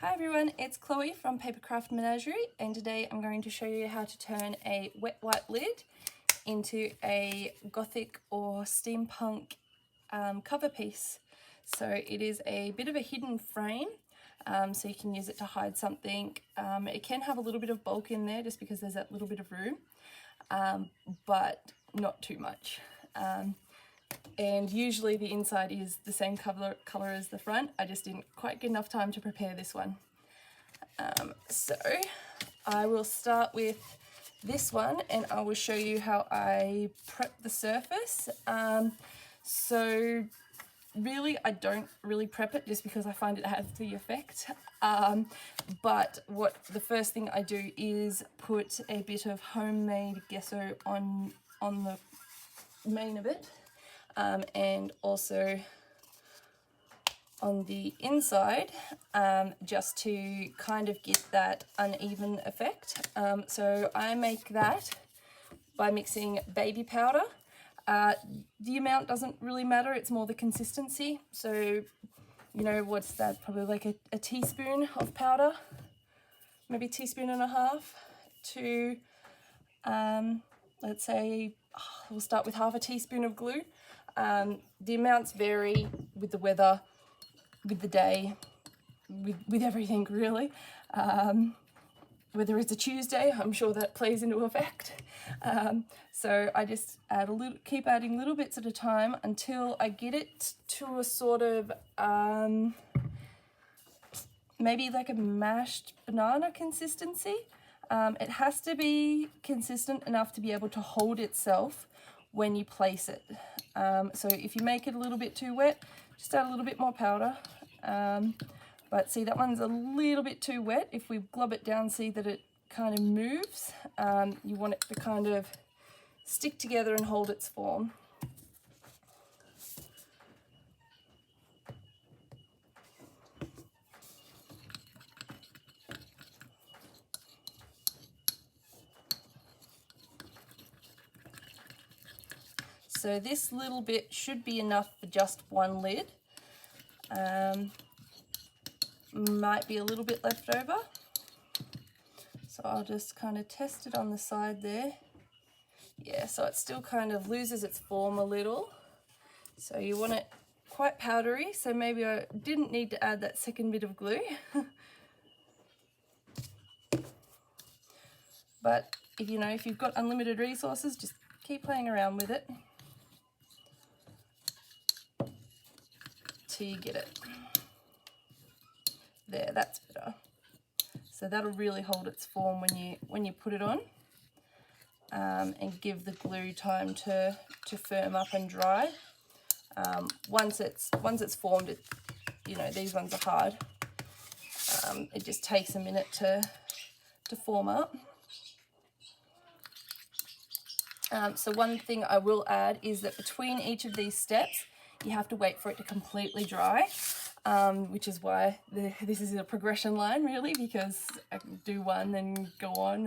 Hi everyone, it's Chloe from APapercraftMenagerie, and today I'm going to show you how to turn a wet white lid into a Gothic or Steampunk cover piece. So it is a bit of a hidden frame, so you can use it to hide something. It can have a little bit of bulk in there just because there's that little bit of room, but not too much. And usually the inside is the same colour as the front. I just didn't quite get enough time to prepare this one. So I will start with this one and I will show you how I prep the surface. So really I don't really prep it just because I find it has the effect. But the first thing I do is put a bit of homemade gesso on the main of it. And also on the inside, just to kind of get that uneven effect. So I make that by mixing baby powder. The amount doesn't really matter, it's more the consistency. So, you know, what's that, probably like a teaspoon of powder, maybe a teaspoon and a half to, let's say, we'll start with half a teaspoon of glue. The amounts vary with the weather, with the day, with everything really. Whether it's a Tuesday, I'm sure that plays into effect. So I just keep adding little bits at a time until I get it to a sort of maybe like a mashed banana consistency. It has to be consistent enough to be able to hold itself when you place it. So if you make it a little bit too wet, just add a little bit more powder. But see, that one's a little bit too wet. If we glob it down, see that it kind of moves. You want it to kind of stick together and hold its form. So this little bit should be enough for just one lid. Might be a little bit left over. So I'll just kind of test it on the side there. Yeah, so it still kind of loses its form a little. So you want it quite powdery, so maybe I didn't need to add that second bit of glue. But if you've got unlimited resources, just keep playing around with it till you get it. There, that's better. So that'll really hold its form when you put it on, and give the glue time to firm up and dry. Once it's formed, these ones are hard. It just takes a minute to form up. So one thing I will add is that between each of these steps, you have to wait for it to completely dry, which is why this is a progression line really, because I can do one then go on,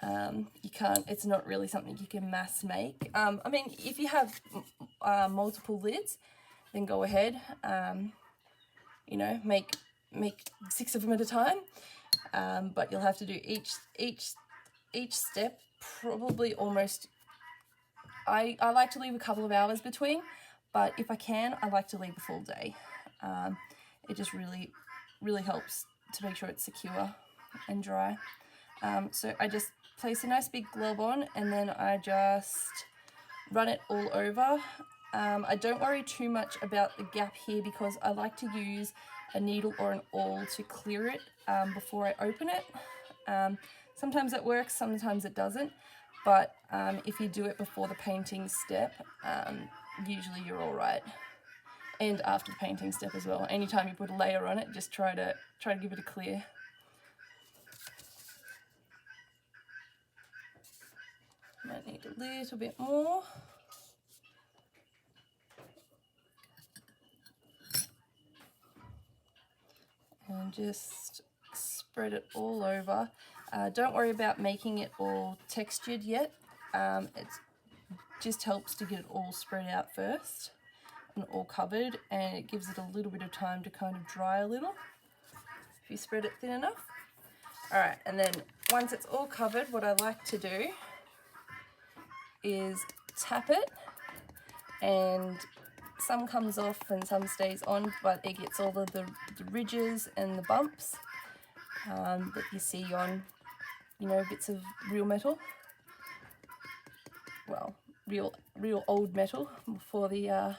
and it's not really something you can mass make. I mean, if you have multiple lids, then go ahead, make 6 of them at a time, but you'll have to do each step probably almost, I like to leave a couple of hours between, but if I can, I like to leave a full day. It just really helps to make sure it's secure and dry. So I just place a nice big glob on, and then I just run it all over. I don't worry too much about the gap here because I like to use a needle or an awl to clear it before I open it. Sometimes it works, sometimes it doesn't, but if you do it before the painting step, usually you're all right. And after the painting step as well. Anytime you put a layer on it, just try to give it a clear. Might need a little bit more. And just spread it all over. Don't worry about making it all textured yet. It just helps to get it all spread out first and all covered, and it gives it a little bit of time to kind of dry a little. if you spread it thin enough. Alright, and then once it's all covered, what I like to do is tap it, and some comes off and some stays on, but it gets all of the ridges and the bumps that you see on, you know, bits of real metal. Well, real old metal before the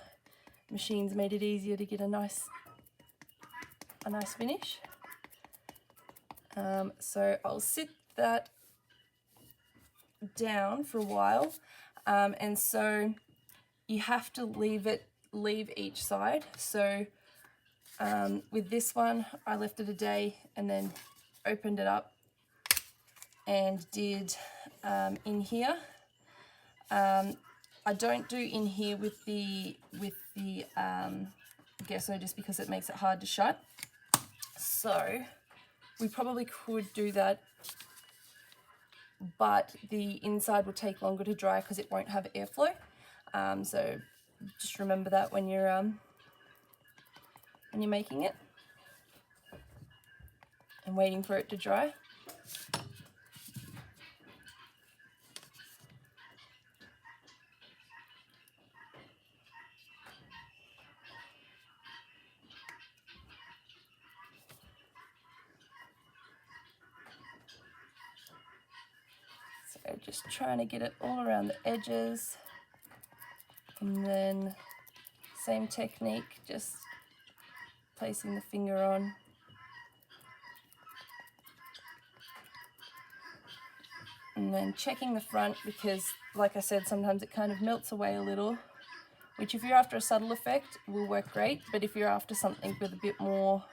machines made it easier to get a nice finish. So I'll sit that down for a while, and so you have to leave each side. So with this one, I left it a day and then opened it up and did in here. I don't do in here with the gesso just because it makes it hard to shut. So we probably could do that, but the inside will take longer to dry because it won't have airflow. So just remember that when you're making it and waiting for it to dry. So just trying to get it all around the edges, and then same technique, just placing the finger on. And then checking the front, because like I said, sometimes it kind of melts away a little, which if you're after a subtle effect will work great, but if you're after something with a bit more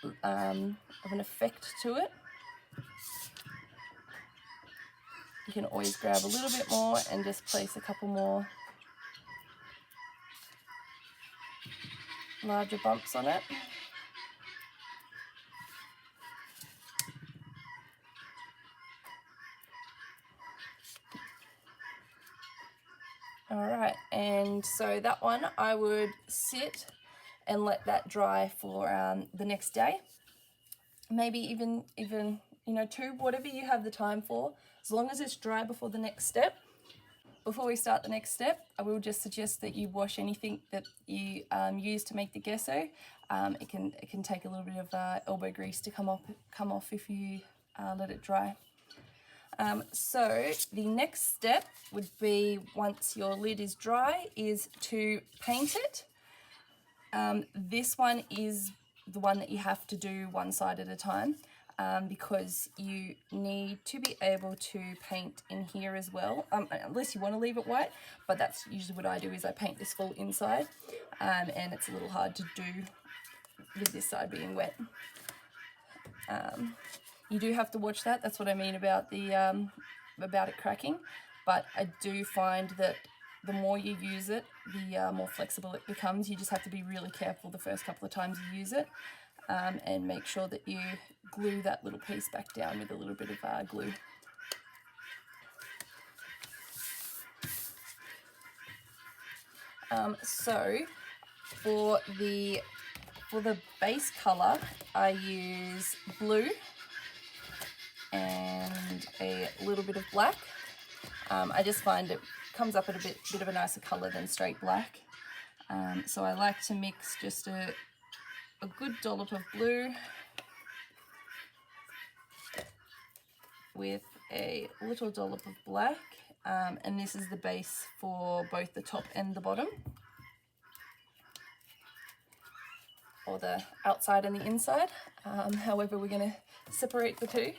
of an effect to it, you can always grab a little bit more and just place a couple more larger bumps on it. Alright, and so that one I would sit and let that dry for the next day. Maybe even you know, 2, whatever you have the time for, as long as it's dry before the next step. Before we start the next step, I will just suggest that you wash anything that you use to make the gesso. It can take a little bit of elbow grease to come off if you let it dry. So the next step would be, once your lid is dry, is to paint it. This one is the one that you have to do one side at a time, because you need to be able to paint in here as well, unless you want to leave it white, but that's usually what I do, is I paint this full inside, and it's a little hard to do with this side being wet. You do have to watch that. That's what I mean about it cracking. But I do find that the more you use it, the more flexible it becomes. You just have to be really careful the first couple of times you use it, and make sure that you glue that little piece back down with a little bit of glue. So for the base colour, I use blue and a little bit of black. I just find it comes up at a bit of a nicer colour than straight black. So I like to mix just a good dollop of blue with a little dollop of black, and this is the base for both the top and the bottom, or the outside and the inside, however we're going to separate the two.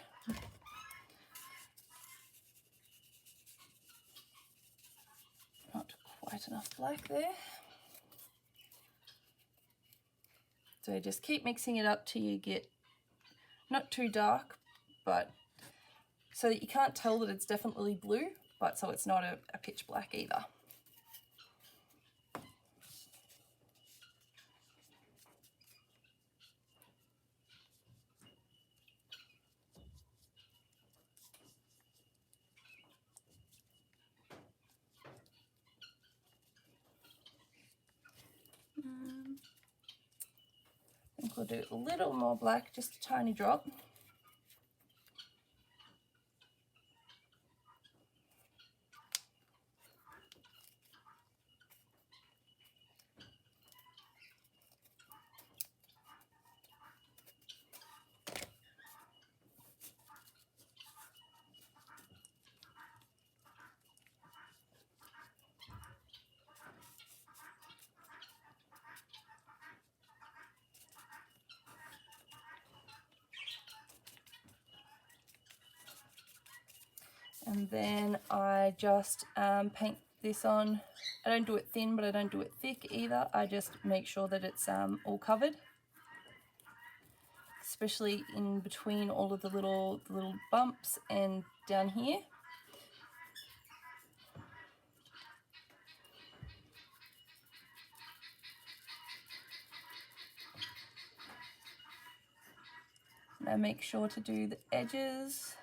Not quite enough black there. So just keep mixing it up till you get not too dark, but so that you can't tell that it's definitely blue, but so it's not a pitch black either. I'll do a little more black, just a tiny drop. And then I just paint this on. I don't do it thin, but I don't do it thick either. I just make sure that it's all covered, especially in between all of the little bumps and down here. Now make sure to do the edges.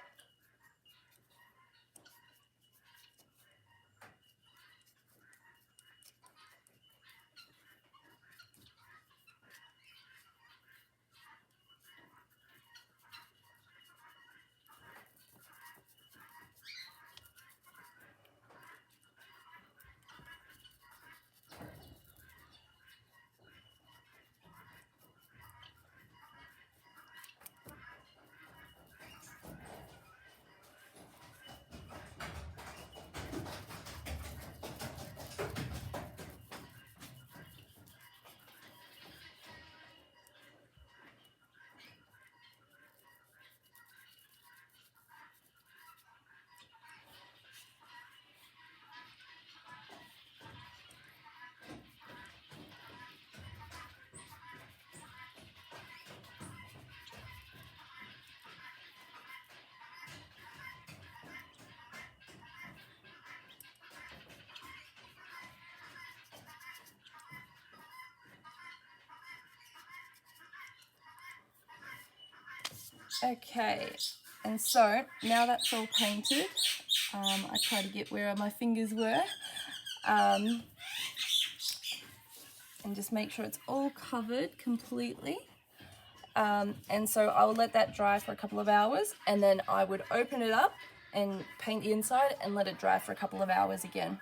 Okay, and so now that's all painted, I try to get where my fingers were, and just make sure it's all covered completely. And so I will let that dry for a couple of hours, and then I would open it up and paint the inside and let it dry for a couple of hours again.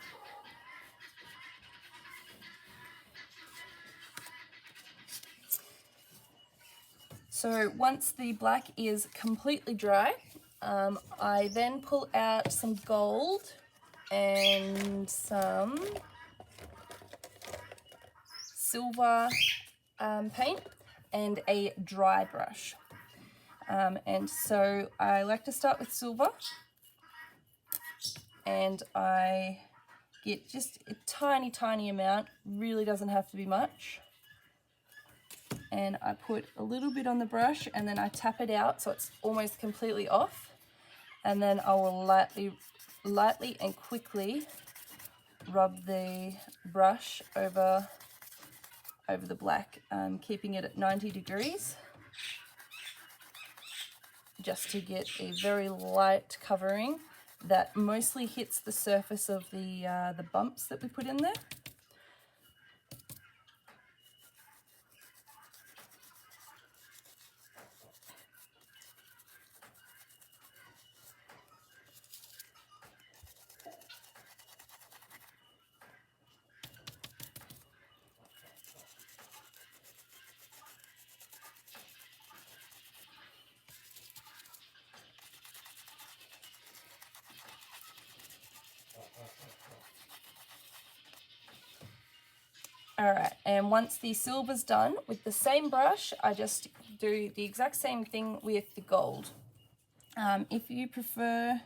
So once the black is completely dry, I then pull out some gold and some silver paint and a dry brush. And so I like to start with silver, and I get just a tiny amount, really doesn't have to be much. And I put a little bit on the brush, and then I tap it out so it's almost completely off. And then I will lightly and quickly rub the brush over the black, keeping it at 90 degrees, just to get a very light covering that mostly hits the surface of the bumps that we put in there. Alright, and once the silver's done, with the same brush, I just do the exact same thing with the gold. If you prefer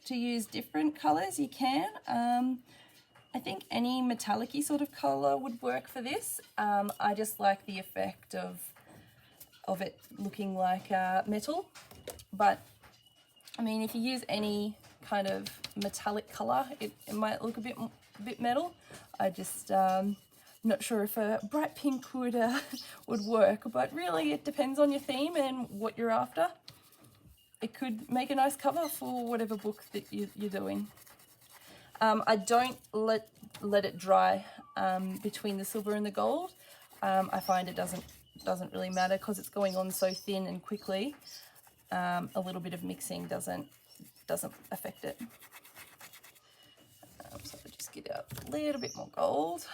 to use different colours, you can. I think any metallic-y sort of colour would work for this. I just like the effect of it looking like metal. But, I mean, if you use any kind of metallic colour, it might look a bit metal. I just... not sure if a bright pink would work, but really it depends on your theme and what you're after. It could make a nice cover for whatever book that you're doing. I don't let it dry between the silver and the gold. I find it doesn't doesn't really matter because it's going on so thin and quickly. A little bit of mixing doesn't affect it. So I'll just get out a little bit more gold.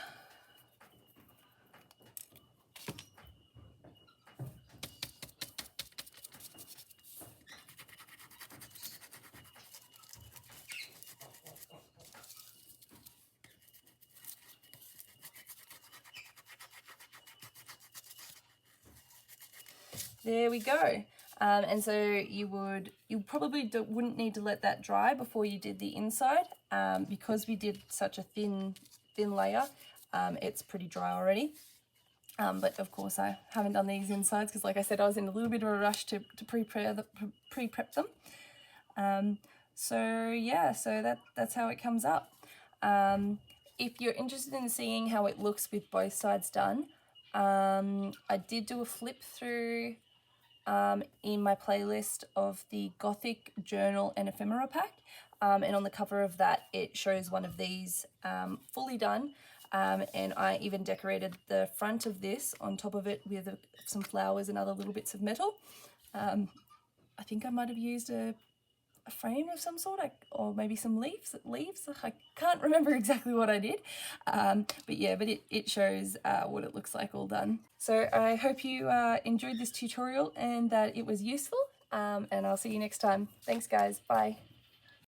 There we go. And so you probably wouldn't need to let that dry before you did the inside, because we did such a thin layer. It's pretty dry already. But of course I haven't done these insides because, like I said, I was in a little bit of a rush to pre-prep them. So yeah, so that's how it comes up. If you're interested in seeing how it looks with both sides done, I did do a flip through in my playlist of the Gothic journal and ephemera pack, and on the cover of that it shows one of these fully done, and I even decorated the front of this on top of it with some flowers and other little bits of metal. I think I might have used a frame of some sort, or maybe some leaves. I can't remember exactly what I did, but yeah, but it shows what it looks like all done. So I hope you enjoyed this tutorial and that it was useful, and I'll see you next time. Thanks guys, bye.